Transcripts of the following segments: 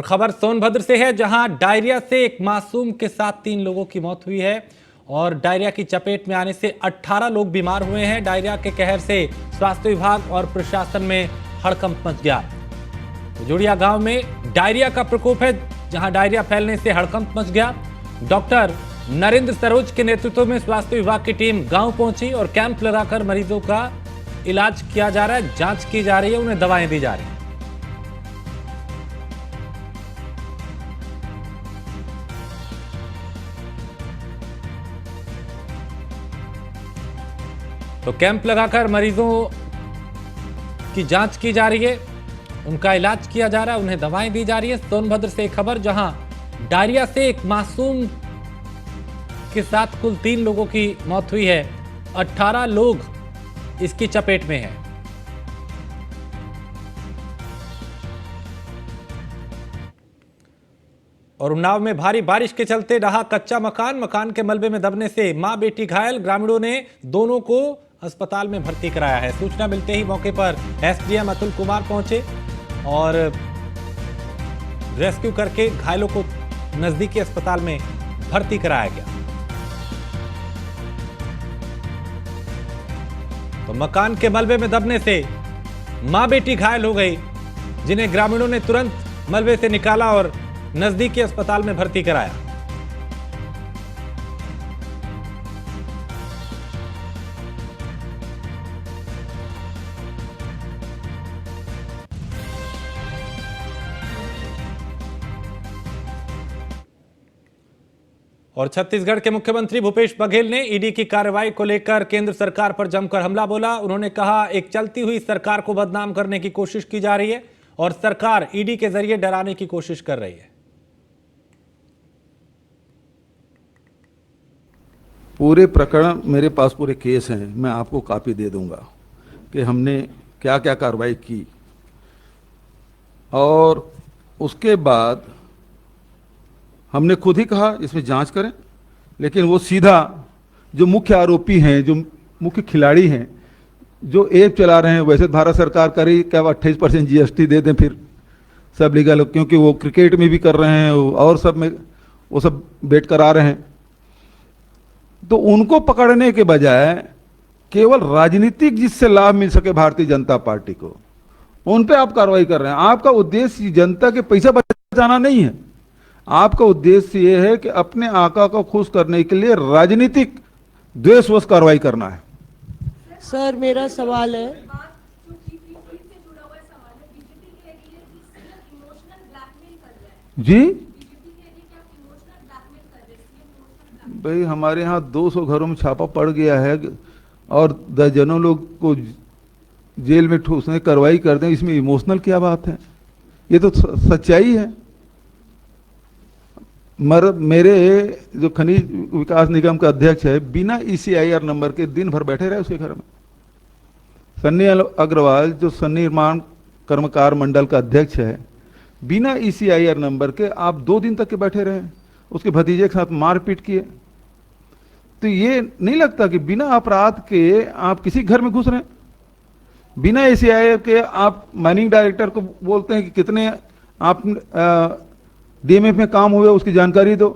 खबर सोनभद्र से है, जहां डायरिया से एक मासूम के साथ 3 लोगों की मौत हुई है और डायरिया की चपेट में आने से 18 लोग बीमार हुए हैं। डायरिया के कहर से स्वास्थ्य विभाग और प्रशासन में हड़कंप मच गया। जुड़िया गांव में डायरिया का प्रकोप है, जहां डायरिया फैलने से हड़कंप मच गया। डॉक्टर नरेंद्र सरोज के नेतृत्व में स्वास्थ्य विभाग की टीम गांव पहुंची और कैंप लगाकर मरीजों का इलाज किया जा रहा है, जांच की जा रही है, उन्हें दवाएं दी जा रही है। तो कैंप लगाकर मरीजों की जांच की जा रही है, उनका इलाज किया जा रहा है, उन्हें दवाएं दी जा रही है। सोनभद्र से एक खबर, जहां डायरिया से एक मासूम के साथ कुल 3 लोगों की मौत हुई है, 18 लोग इसकी चपेट में हैं। और उन्नाव में भारी बारिश के चलते रहा कच्चा मकान के मलबे में दबने से मां बेटी घायल। ग्रामीणों ने दोनों को अस्पताल में भर्ती कराया है। सूचना मिलते ही मौके पर एसडीएम अतुल कुमार पहुंचे और रेस्क्यू करके घायलों को नजदीकी अस्पताल में भर्ती कराया गया। तो मकान के मलबे में दबने से मां बेटी घायल हो गई, जिन्हें ग्रामीणों ने तुरंत मलबे से निकाला और नजदीकी अस्पताल में भर्ती कराया। और छत्तीसगढ़ के मुख्यमंत्री भूपेश बघेल ने ईडी की कार्रवाई को लेकर केंद्र सरकार पर जमकर हमला बोला। उन्होंने कहा, एक चलती हुई सरकार को बदनाम करने की कोशिश की जा रही है और सरकार ईडी के जरिए डराने की कोशिश कर रही है। पूरे प्रकरण मेरे पास पूरे केस हैं, मैं आपको कॉपी दे दूंगा कि हमने क्या क्या कार्रवाई की। और उसके बाद हमने खुद ही कहा इसमें जांच करें, लेकिन वो सीधा जो मुख्य आरोपी हैं, जो मुख्य खिलाड़ी हैं, जो ऐप चला रहे हैं, वैसे भारत सरकार करी क्या 28% जीएसटी दे दें फिर सब लीगल, क्योंकि वो क्रिकेट में भी कर रहे हैं और सब में वो सब बेट करा रहे हैं। तो उनको पकड़ने के बजाय केवल राजनीतिक जिससे लाभ मिल सके भारतीय जनता पार्टी को, उन पे आप कार्रवाई कर रहे हैं। आपका उद्देश्य जनता के पैसा बचाना नहीं है, आपका उद्देश्य यह है कि अपने आका को खुश करने के लिए राजनीतिक द्वेषवश कार्रवाई करना है। सर मेरा सवाल है, जी भाई, हमारे यहाँ 200 घरों में छापा पड़ गया है और दर्जनों लोग को जेल में ठूसने कार्रवाई कर दें, इसमें इमोशनल क्या बात है? ये तो सच्चाई है। मेरे जो खनिज विकास निगम का अध्यक्ष है, बिना ईसीआईआर नंबर के दिन भर बैठे रहे उसके घर में। सन्नी अग्रवाल जो सन्निर्माण कर्मकार मंडल का अध्यक्ष है, बिना ईसीआईआर नंबर के आप 2 दिन तक के बैठे रहे, उसके भतीजे के साथ मारपीट किए। तो ये नहीं लगता कि बिना अपराध के आप किसी घर में घुस रहे हैं? बिना ईसीआईआर के आप माइनिंग डायरेक्टर को बोलते हैं कि कितने आप डीएमएफ में काम हुए उसकी जानकारी दो।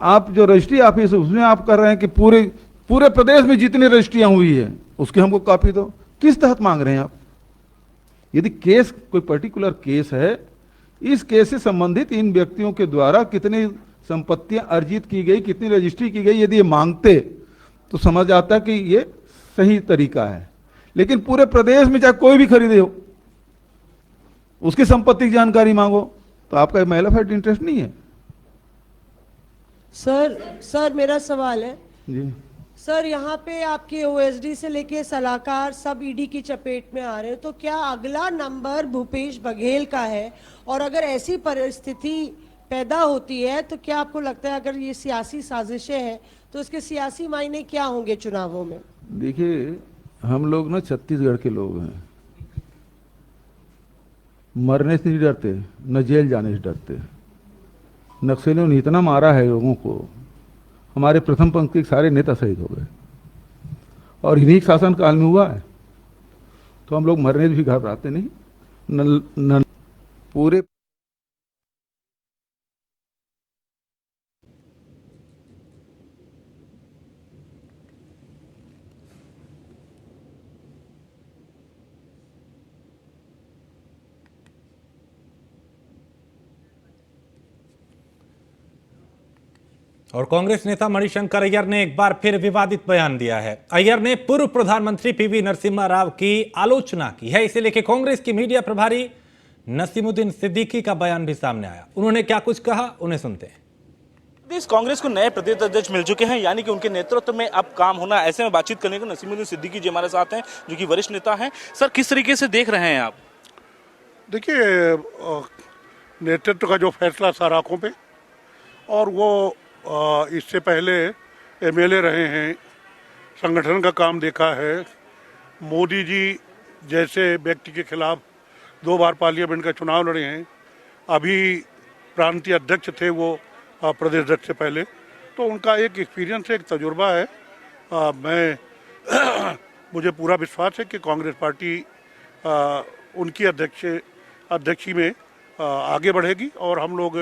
आप जो रजिस्ट्री ऑफिस है उसमें आप कर रहे हैं कि पूरे प्रदेश में जितनी रजिस्ट्रियां हुई है उसकी हमको कॉपी दो। किस तहत मांग रहे हैं आप? यदि केस कोई पर्टिकुलर केस है, इस केस से संबंधित इन व्यक्तियों के द्वारा कितनी संपत्तियां अर्जित की गई, कितनी रजिस्ट्री की गई, यदि ये मांगते तो समझ आता कि ये सही तरीका है। लेकिन पूरे प्रदेश में चाहे कोई भी खरीदे हो, उसकी संपत्ति की जानकारी मांगो, तो आपका मैनिफेस्ट इंटरेस्ट नहीं है। सर मेरा सवाल है जी सर, यहाँ पे आपके ओएसडी से लेके सलाहकार सब ईडी की चपेट में आ रहे हैं, तो क्या अगला नंबर भूपेश बघेल का है? और अगर ऐसी परिस्थिति पैदा होती है तो क्या आपको लगता है अगर ये सियासी साजिशें हैं तो इसके सियासी मायने क्या होंगे चुनावों में? देखिए, हम लोग ना छत्तीसगढ़ के लोग हैं, मरने से नहीं डरते, न जेल जाने से डरते। नक्सलियों ने इतना मारा है लोगों को, हमारे प्रथम पंक्ति के सारे नेता शहीद हो गए और इन्हीं शासन काल में हुआ है। तो हम लोग मरने से भी घबराते नहीं। पूरे और कांग्रेस नेता मणिशंकर अय्यर ने एक बार फिर विवादित बयान दिया है। अय्यर ने पूर्व प्रधानमंत्री पीवी नरसिम्हा राव की आलोचना की है। इसे लेकर कांग्रेस की मीडिया प्रभारी नसीमुद्दीन सिद्दीकी का बयान भी सामने आया। उन्होंने क्या कुछ कहा, उन्हें सुनते हैं। प्रदेश कांग्रेस को नए प्रदेश अध्यक्ष मिल चुके हैं, यानी कि उनके नेतृत्व में अब काम होना। ऐसे में बातचीत करने को नसीमुद्दीन सिद्दीकी जी हमारे साथ हैं, जो कि वरिष्ठ नेता हैं। सर, किस तरीके से देख रहे हैं आप? देखिए, नेतृत्व का जो फैसला था राखों पे, और वो इससे पहले एमएलए रहे हैं, संगठन का काम देखा है। मोदी जी जैसे व्यक्ति के खिलाफ 2 बार पार्लियामेंट का चुनाव लड़े हैं। अभी प्रांतीय अध्यक्ष थे वो प्रदेश अध्यक्ष से पहले, तो उनका एक एक्सपीरियंस है, एक तजुर्बा है। मुझे पूरा विश्वास है कि कांग्रेस पार्टी उनकी अध्यक्षी में आगे बढ़ेगी और हम लोग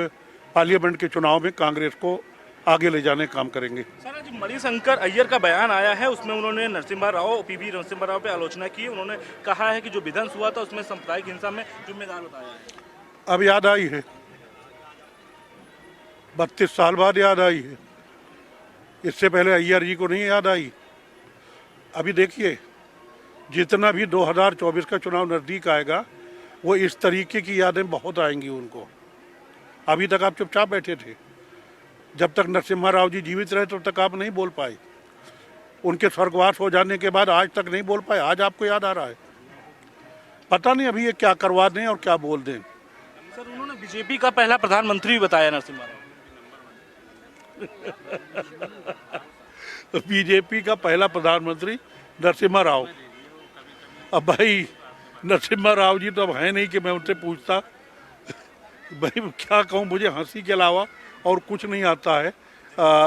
पार्लियामेंट के चुनाव में कांग्रेस को आगे ले जाने का काम करेंगे। सर, आज मणिशंकर अय्यर का बयान आया है, उसमें उन्होंने पीवी नरसिम्हा राव पे आलोचना की। उन्होंने कहा है कि जो विध्वंस हुआ था उसमें सांप्रदायिक हिंसा में जिम्मेदार बताया है। अब याद आई है, 32 साल बाद याद आई है। इससे पहले अय्यर जी को नहीं याद आई। अभी देखिए, जितना भी 2024 का चुनाव नज़दीक आएगा, वो इस तरीके की यादें बहुत आएंगी उनको। अभी तक आप चुपचाप बैठे थे। जब तक नरसिम्हा राव जी जीवित रहे तब तक आप नहीं बोल पाए। उनके स्वर्गवास हो जाने के बाद आज तक नहीं बोल पाए। आज आपको याद आ रहा है। पता नहीं अभी ये क्या करवा दें और क्या बोल दें। सर, उन्होंने बीजेपी का पहला प्रधानमंत्री बताया नरसिम्हा राव। बीजेपी का पहला प्रधानमंत्री नरसिम्हा राव। अब भाई, नरसिम्हा राव जी तो अब है नहीं कि मैं उनसे पूछता। भाई क्या कहूँ, मुझे हंसी के अलावा और कुछ नहीं आता है।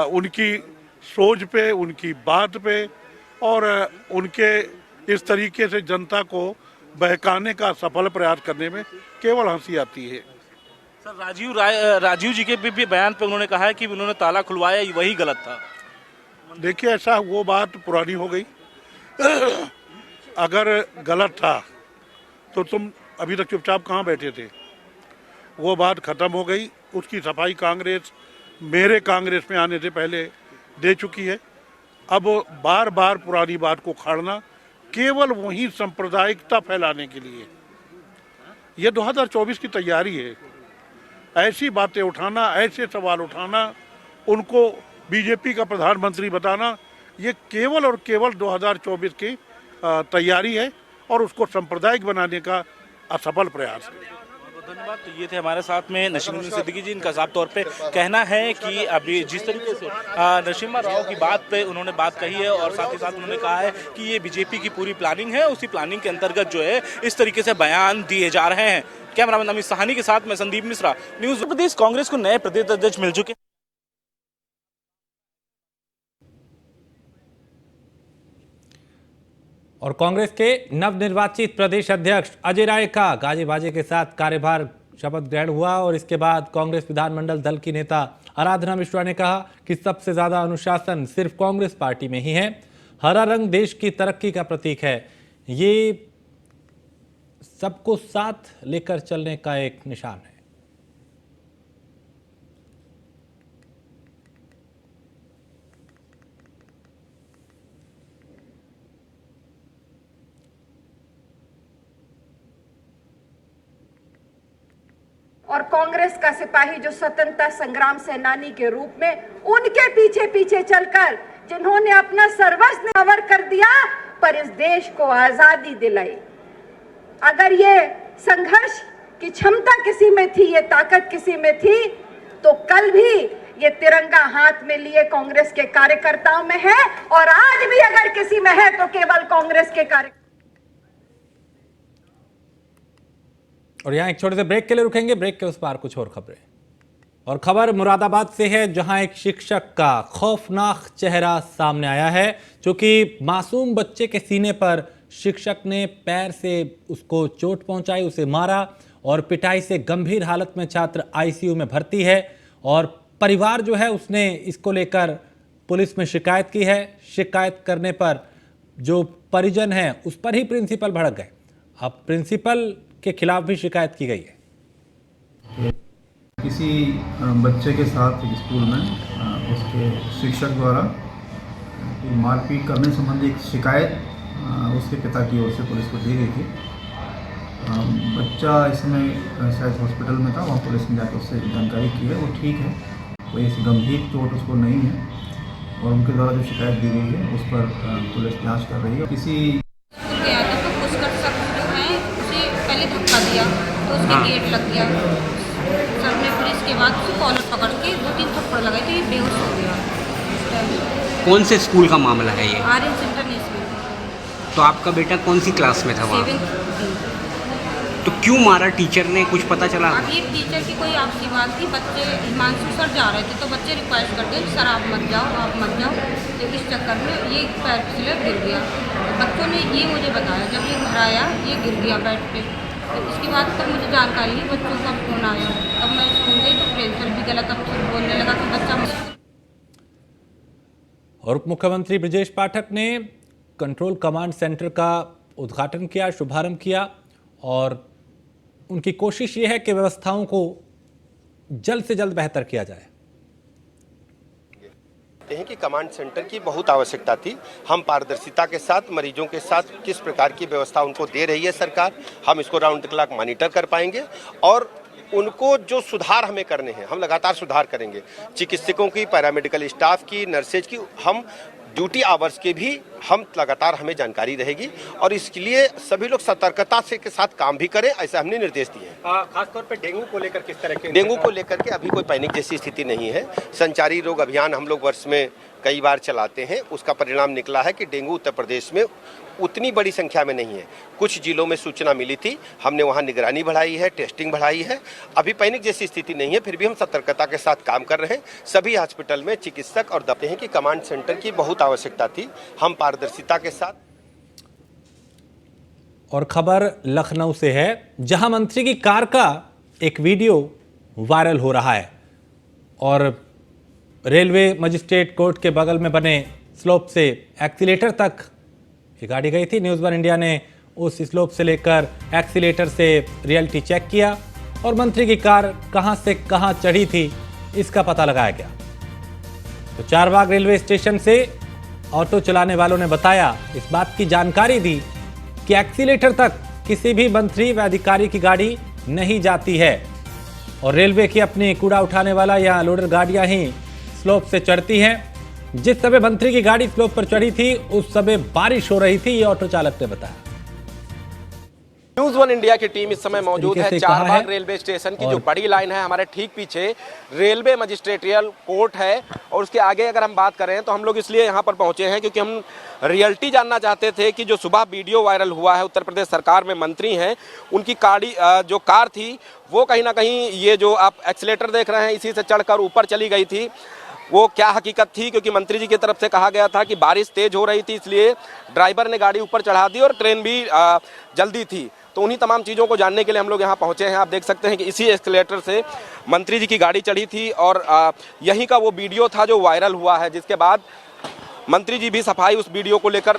उनकी सोच पे, उनकी बात पे और उनके इस तरीके से जनता को बहकाने का सफल प्रयास करने में केवल हंसी आती है। सर, राजीव जी के भी बयान पे उन्होंने कहा है कि उन्होंने ताला खुलवाया, वही गलत था। देखिए, ऐसा वो बात पुरानी हो गई। अगर गलत था तो तुम अभी तक चुपचाप कहाँ बैठे थे? वो बात खत्म हो गई। उसकी सफाई कांग्रेस मेरे कांग्रेस में आने से पहले दे चुकी है। अब बार बार पुरानी बात को खाड़ना केवल वही सांप्रदायिकता फैलाने के लिए, ये 2024 की तैयारी है। ऐसी बातें उठाना, ऐसे सवाल उठाना, उनको बीजेपी का प्रधानमंत्री बताना, ये केवल और केवल 2024 की तैयारी है और उसको सांप्रदायिक बनाने का असफल प्रयास है। धन्यवाद। तो ये थे हमारे साथ में नसीमुद्दीन सिद्दीकी जी। इनका साफ तौर पे कहना है कि अभी जिस तरीके से नरसिम्हा राव की बात पे उन्होंने बात कही है और साथ ही साथ उन्होंने कहा है कि ये बीजेपी की पूरी प्लानिंग है, उसी प्लानिंग के अंतर्गत जो है इस तरीके से बयान दिए जा रहे हैं। कैमरामैन अमित साहनी के साथ मैं संदीप मिश्रा, न्यूज प्रदेश। कांग्रेस को नए प्रदेश अध्यक्ष मिल चुके। और कांग्रेस के नवनिर्वाचित प्रदेश अध्यक्ष अजय राय का गाजे बाजे के साथ कार्यभार शपथ ग्रहण हुआ और इसके बाद कांग्रेस विधानमंडल दल की नेता आराधना मिश्रा ने कहा कि सबसे ज्यादा अनुशासन सिर्फ कांग्रेस पार्टी में ही है। हरा रंग देश की तरक्की का प्रतीक है, ये सबको साथ लेकर चलने का एक निशान है। और कांग्रेस का सिपाही जो स्वतंत्रता संग्राम सेनानी के रूप में उनके पीछे पीछे चलकर जिन्होंने अपना सर्वस्व न्यौछावर कर दिया पर इस देश को आजादी दिलाई। अगर ये संघर्ष की क्षमता किसी में थी, ये ताकत किसी में थी, तो कल भी ये तिरंगा हाथ में लिए कांग्रेस के कार्यकर्ताओं में है और आज भी अगर किसी में है तो केवल कांग्रेस के कार्यकर्ता। और यहाँ एक छोटे से ब्रेक के लिए रुकेंगे। ब्रेक के उस पार कुछ और खबरें। और खबर मुरादाबाद से है, जहां एक शिक्षक का खौफनाक चेहरा सामने आया है। क्योंकि मासूम बच्चे के सीने पर शिक्षक ने पैर से उसको चोट पहुंचाई, उसे मारा और पिटाई से गंभीर हालत में छात्र आईसीयू में भर्ती है। और परिवार जो है उसने इसको लेकर पुलिस में शिकायत की है। शिकायत करने पर जो परिजन है उस पर ही प्रिंसिपल भड़क गए। अब प्रिंसिपल के खिलाफ भी शिकायत की गई है। किसी बच्चे के साथ स्कूल में उसके शिक्षक द्वारा मारपीट करने संबंधी एक शिकायत उसके पिता की ओर से पुलिस को दी गई थी। बच्चा इस समय शायद हॉस्पिटल में था, वहाँ पुलिस ने जाकर उससे जानकारी की है, वो ठीक है, कोई ऐसी गंभीर चोट उसको नहीं है और उनके द्वारा जो शिकायत दी गई है उस पर पुलिस जांच कर रही है। किसी गया था तो पुष्कर शख्स जो है उसे पहले धक्का दिया तो उसके गेट लग गया सर ने, फिर इसके बाद उसे कॉलर पकड़ के 2-3 थप्पड़ लगाए तो ये बेहोश हो गया। कौन से स्कूल का मामला है ये? आर्यन इंटरनेशनल। तो आपका बेटा कौन सी क्लास में था वहाँ? 7th। तो क्यों मारा टीचर ने, कुछ पता चला? अब ये टीचर की कोई आपसी बात थी, बच्चे हिमांशु सर जा रहे थे तो बच्चे रिक्वेस्ट करते सर आप मत जाओ, तो इस चक्कर में ये पैर फिसले गिर गया। तो बच्चों ने ये मुझे बताया, जब ये घर आया ये गिर गया बेड पे, तो इसके बाद तब मुझे जानकारी हुई, बच्चों का फोन आया, तब मैं स्कूल गई तो प्रिंसिपल भी गलत अब बोलने लगा कि बच्चा। और उप मुख्यमंत्री ब्रजेश पाठक ने कंट्रोल कमांड सेंटर का उद्घाटन किया, शुभारंभ किया और उनकी कोशिश ये है कि व्यवस्थाओं को जल्द से जल्द बेहतर किया जाए। हैं कि कमांड सेंटर की बहुत आवश्यकता थी। हम पारदर्शिता के साथ मरीजों के साथ किस प्रकार की व्यवस्था उनको दे रही है सरकार, हम इसको राउंड द क्लॉक मॉनिटर कर पाएंगे और उनको जो सुधार हमें करने हैं हम लगातार सुधार करेंगे। चिकित्सकों की, पैरामेडिकल स्टाफ की, नर्सेज की, हम ड्यूटी आवर्स के भी हम लगातार हमें जानकारी रहेगी और इसके लिए सभी लोग सतर्कता से के साथ काम भी करें, ऐसे हमने निर्देश दिए हैं। खासतौर पे डेंगू को लेकर किस तरह के? डेंगू को लेकर के अभी कोई पैनिक जैसी स्थिति नहीं है। संचारी रोग अभियान हम लोग वर्ष में कई बार चलाते हैं, उसका परिणाम निकला है कि डेंगू उत्तर प्रदेश में उतनी बड़ी संख्या में नहीं है। कुछ जिलों में सूचना मिली थी, हमने वहां निगरानी बढ़ाई है, टेस्टिंग बढ़ाई है। अभी पैनिक जैसी स्थिति नहीं है, फिर भी हम सतर्कता के साथ काम कर रहे हैं। सभी हॉस्पिटल में चिकित्सक और दफ्तर हैं कि कमांड सेंटर की बहुत आवश्यकता थी, हम पारदर्शिता के साथ। और खबर लखनऊ से है, जहां मंत्री की कार का एक वीडियो वायरल हो रहा है और रेलवे मजिस्ट्रेट कोर्ट के बगल में बने स्लोप से एक्सीलेटर तक ये गाड़ी गई थी। न्यूज़ 1 इंडिया ने उस स्लोप से लेकर एक्सीलेटर से रियलिटी चेक किया और मंत्री की कार कहां से कहां चढ़ी थी इसका पता लगाया गया। तो चारबाग रेलवे स्टेशन से ऑटो चलाने वालों ने बताया, इस बात की जानकारी दी कि एक्सीलेटर तक किसी भी मंत्री व अधिकारी की गाड़ी नहीं जाती है और रेलवे की अपनी कूड़ा उठाने वाला या लोडर गाड़ियां ही स्लोप से चढ़ती हैं। जिस समय मंत्री की गाड़ी स्लोप पर चढ़ी थी उस समय बारिश हो रही थी, ये ऑटो चालक ने बताया। न्यूज़ 1 इंडिया की टीम इस समय मौजूद है चारबाग रेलवे स्टेशन की जो बड़ी लाइन है, हमारे ठीक पीछे रेलवे मजिस्ट्रेटियल कोर्ट है और उसके आगे अगर हम बात करें तो हम लोग इसलिए यहाँ पर पहुँचे हैं क्योंकि हम रियलिटी जानना चाहते थे कि जो सुबह वीडियो वायरल हुआ है, उत्तर प्रदेश सरकार में मंत्री हैं, उनकी गाड़ी जो कार थी वो कहीं ना कहीं ये जो आप एक्सीलेटर देख रहे हैं इसी से चढ़कर ऊपर चली गई थी। वो क्या हकीकत थी, क्योंकि मंत्री जी की तरफ से कहा गया था कि बारिश तेज हो रही थी इसलिए ड्राइवर ने गाड़ी ऊपर चढ़ा दी और ट्रेन भी जल्दी थी। तो उन्हीं तमाम चीज़ों को जानने के लिए हम लोग यहाँ पहुँचे हैं। आप देख सकते हैं कि इसी एस्केलेटर से मंत्री जी की गाड़ी चढ़ी थी और यहीं का वो वीडियो था जो वायरल हुआ है, जिसके बाद मंत्री जी भी सफाई उस वीडियो को लेकर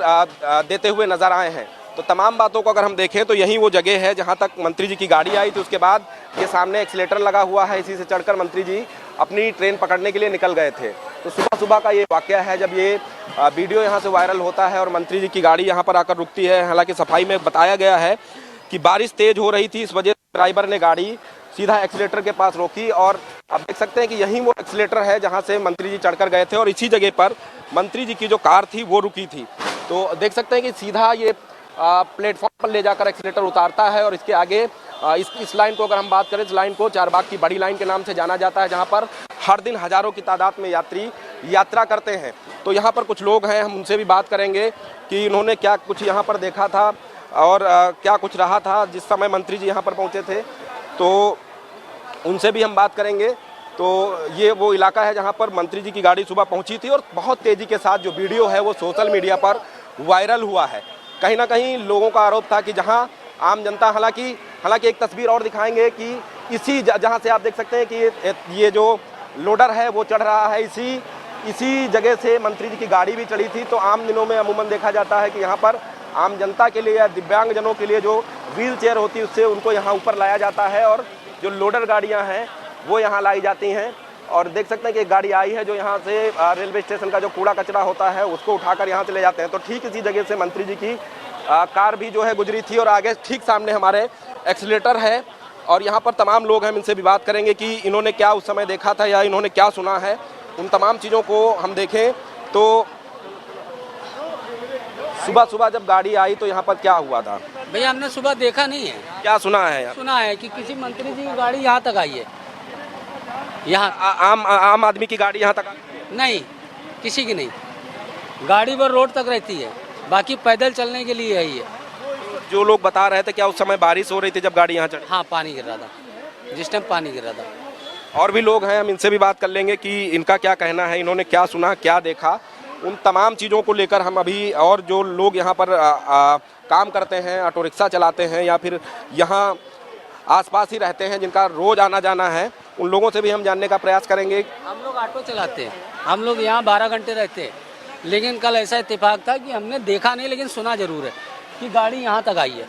देते हुए नजर आए हैं। तो तमाम बातों को अगर हम देखें तो यही वो जगह है जहां तक मंत्री जी की गाड़ी आई थी। उसके बाद ये सामने एक्सीलेटर लगा हुआ है, इसी से चढ़कर मंत्री जी अपनी ट्रेन पकड़ने के लिए निकल गए थे। तो सुबह सुबह का ये वाकया है जब ये वीडियो यहाँ से वायरल होता है और मंत्री जी की गाड़ी यहाँ पर आकर रुकती है। हालांकि सफाई में बताया गया है कि बारिश तेज हो रही थी, इस वजह से ड्राइवर ने गाड़ी सीधा एक्सीलेटर के पास रोकी और आप देख सकते हैं कि यही वो एक्सीलेटर है जहाँ से मंत्री जी चढ़कर गए थे और इसी जगह पर मंत्री जी की जो कार थी वो रुकी थी। तो देख सकते हैं कि सीधा ये प्लेटफॉर्म पर ले जाकर एक्सीलेटर उतारता है और इसके आगे इस लाइन को अगर हम बात करें, इस लाइन को चारबाग की बड़ी लाइन के नाम से जाना जाता है, जहां पर हर दिन हजारों की तादाद में यात्री यात्रा करते हैं। तो यहां पर कुछ लोग हैं, हम उनसे भी बात करेंगे कि उन्होंने क्या कुछ यहां पर देखा था और क्या कुछ रहा था जिस समय मंत्री जी यहां पर पहुंचे थे, तो उनसे भी हम बात करेंगे। तो ये वो इलाका है जहाँ पर मंत्री जी की गाड़ी सुबह पहुँची थी और बहुत तेज़ी के साथ जो वीडियो है वो सोशल मीडिया पर वायरल हुआ है। कहीं ना कहीं लोगों का आरोप था कि जहां आम जनता, हालांकि एक तस्वीर और दिखाएंगे कि इसी जहां से आप देख सकते हैं कि ये जो लोडर है वो चढ़ रहा है, इसी जगह से मंत्री जी की गाड़ी भी चढ़ी थी। तो आम दिनों में अमूमन देखा जाता है कि यहाँ पर आम जनता के लिए या दिव्यांगजनों के लिए जो व्हील चेयर होती है उससे उनको यहाँ ऊपर लाया जाता है और जो लोडर गाड़ियाँ हैं वो यहाँ लाई जाती हैं और देख सकते हैं कि एक गाड़ी आई है जो यहाँ से रेलवे स्टेशन का जो कूड़ा कचरा होता है उसको उठाकर यहाँ से ले जाते हैं। तो ठीक इसी जगह से मंत्री जी की कार भी जो है गुजरी थी और आगे ठीक सामने हमारे एक्सीलेटर है और यहाँ पर तमाम लोग हैं, इनसे भी बात करेंगे कि इन्होंने क्या उस समय देखा था या इन्होंने क्या सुना है। उन तमाम चीज़ों को हम देखें तो सुबह सुबह जब गाड़ी आई तो यहाँ पर क्या हुआ था? भैया हमने सुबह देखा नहीं है। क्या सुना है? सुना है कि किसी मंत्री जी की गाड़ी यहाँ तक आई है। यहाँ आम आदमी की गाड़ी यहाँ तक आई? नहीं, किसी की नहीं। गाड़ी पर रोड तक रहती है, बाकी पैदल चलने के लिए आई है। जो लोग बता रहे थे क्या उस समय बारिश हो रही थी जब गाड़ी यहाँ चढ़ी? हाँ, पानी गिर रहा था, जिस टाइम पानी गिर रहा था। और भी लोग हैं, हम इनसे भी बात कर लेंगे कि इनका क्या कहना है, इन्होंने क्या सुना, क्या देखा। उन तमाम चीज़ों को लेकर हम अभी, और जो लोग यहाँ पर काम करते हैं, ऑटो रिक्शा चलाते हैं या फिर यहाँ आसपास ही रहते हैं, जिनका रोज़ आना जाना है, उन लोगों से भी हम जानने का प्रयास करेंगे। हम लोग ऑटो चलाते हैं, हम लोग यहाँ 12 घंटे रहते हैं, लेकिन कल ऐसा इत्तेफाक था कि हमने देखा नहीं लेकिन सुना जरूर है कि गाड़ी यहाँ तक आई है।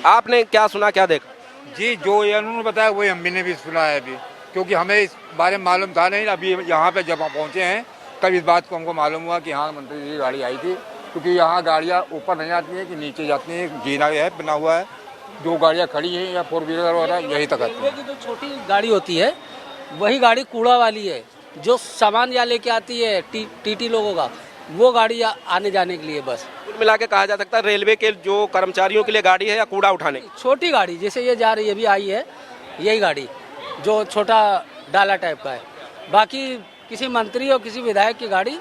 आपने क्या सुना, क्या देखा? जी, जो ये उन्होंने बताया वही हम भी ने भी सुना है अभी, क्योंकि हमें इस बारे में मालूम था नहीं। अभी यहाँ पे जब हम पहुँचे हैं तब इस बात को हमको मालूम हुआ कि हाँ मंत्री जी की गाड़ी आई थी, क्योंकि यहाँ गाड़ियाँ ऊपर नहीं आती हैं कि नीचे जाती हैं। जीना है बना हुआ है, जो गाड़ियाँ खड़ी हैं या 4 व्हीलर वगैरह यही तक आती है। जो छोटी गाड़ी होती है वही गाड़ी कूड़ा वाली है, जो सामान या लेके आती है टीटी लोगों का, वो गाड़ी आने जाने के लिए बस। कुल मिला के कहा जा सकता है रेलवे के जो कर्मचारियों के लिए गाड़ी है या कूड़ा उठाने की? छोटी गाड़ी जैसे ये जा रही है, अभी आई है यही गाड़ी, जो छोटा डाला टाइप का है। बाकी किसी मंत्री और किसी विधायक की गाड़ी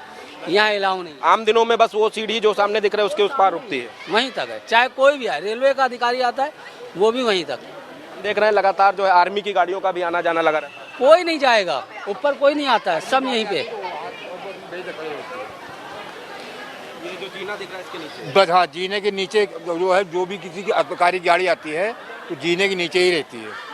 यहाँ अलाउ नहीं। आम दिनों में बस वो सीढ़ी जो सामने दिख रहा है उसके उस पार रुकती है, वहीं तक है, चाहे कोई भी आए। रेलवे का अधिकारी आता है वो भी वहीं तक। देख रहे हैं लगातार जो है आर्मी की गाड़ियों का भी आना जाना लगा रहा है। कोई नहीं जाएगा, ऊपर कोई नहीं आता है, सब यहीं पे। ये जो जीना दिख रहा है इसके नीचे, बस हाँ, जीने के नीचे जो है, जो भी किसी की आबकारी गाड़ी आती है तो जीने के नीचे ही रहती है।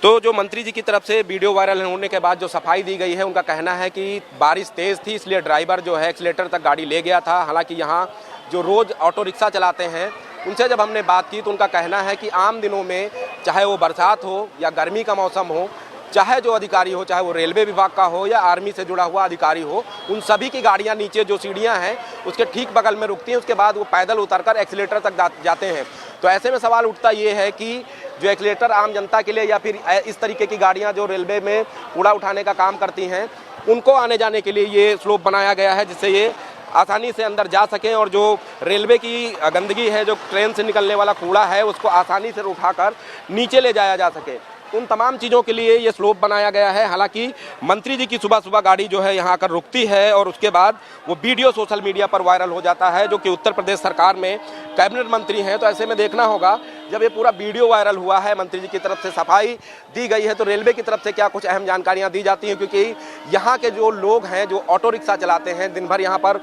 तो जो मंत्री जी की तरफ से वीडियो वायरल होने के बाद जो सफाई दी गई है, उनका कहना है कि बारिश तेज़ थी इसलिए ड्राइवर जो है एक्सीलेटर तक गाड़ी ले गया था। हालांकि यहाँ जो रोज़ ऑटो रिक्शा चलाते हैं उनसे जब हमने बात की तो उनका कहना है कि आम दिनों में चाहे वो बरसात हो या गर्मी का मौसम हो, चाहे जो अधिकारी हो, चाहे वो रेलवे विभाग का हो या आर्मी से जुड़ा हुआ अधिकारी हो, उन सभी की गाड़ियां नीचे जो सीढ़ियां हैं उसके ठीक बगल में रुकती हैं। उसके बाद वो पैदल उतरकर एक्सीलेटर तक जाते हैं। तो ऐसे में सवाल उठता ये है कि जो एक्सीलेटर आम जनता के लिए या फिर इस तरीके की गाड़ियां जो रेलवे में कूड़ा उठाने का काम करती हैं, उनको आने जाने के लिए ये स्लोप बनाया गया है जिससे ये आसानी से अंदर जा सकें और जो रेलवे की गंदगी है, जो ट्रेन से निकलने वाला कूड़ा है, उसको आसानी से उठाकर नीचे ले जाया जा सके। उन तमाम चीज़ों के लिए ये स्लोप बनाया गया है। हालांकि मंत्री जी की सुबह सुबह गाड़ी जो है यहाँ आकर रुकती है और उसके बाद वो वीडियो सोशल मीडिया पर वायरल हो जाता है, जो कि उत्तर प्रदेश सरकार में कैबिनेट मंत्री हैं। तो ऐसे में देखना होगा जब ये पूरा वीडियो वायरल हुआ है, मंत्री जी की तरफ से सफाई दी गई है, तो रेलवे की तरफ से क्या कुछ अहम जानकारियाँ दी जाती हैं, क्योंकि यहाँ के जो लोग हैं जो ऑटो रिक्शा चलाते हैं, दिन भर यहाँ पर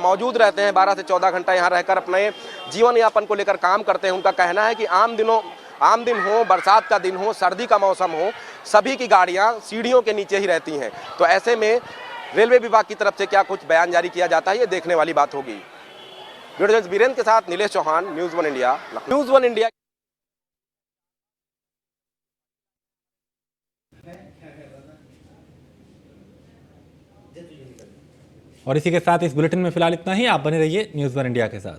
मौजूद रहते हैं, 12 से 14 घंटा यहाँ रहकर अपने जीवन यापन को लेकर काम करते हैं। उनका कहना है कि आम दिन हो, बरसात का दिन हो, सर्दी का मौसम हो, सभी की गाड़ियां सीढ़ियों के नीचे ही रहती हैं। तो ऐसे में रेलवे विभाग की तरफ से क्या कुछ बयान जारी किया जाता है, ये देखने वाली बात होगी। वीडियो जर्नलिस्ट वीरेंद्र के साथ Nilesh Chauhan, news 1 India, news 1 India. और इसी के साथ इस बुलेटिन में फिलहाल इतना ही। आप बने रहिए न्यूज़ 1 इंडिया के साथ।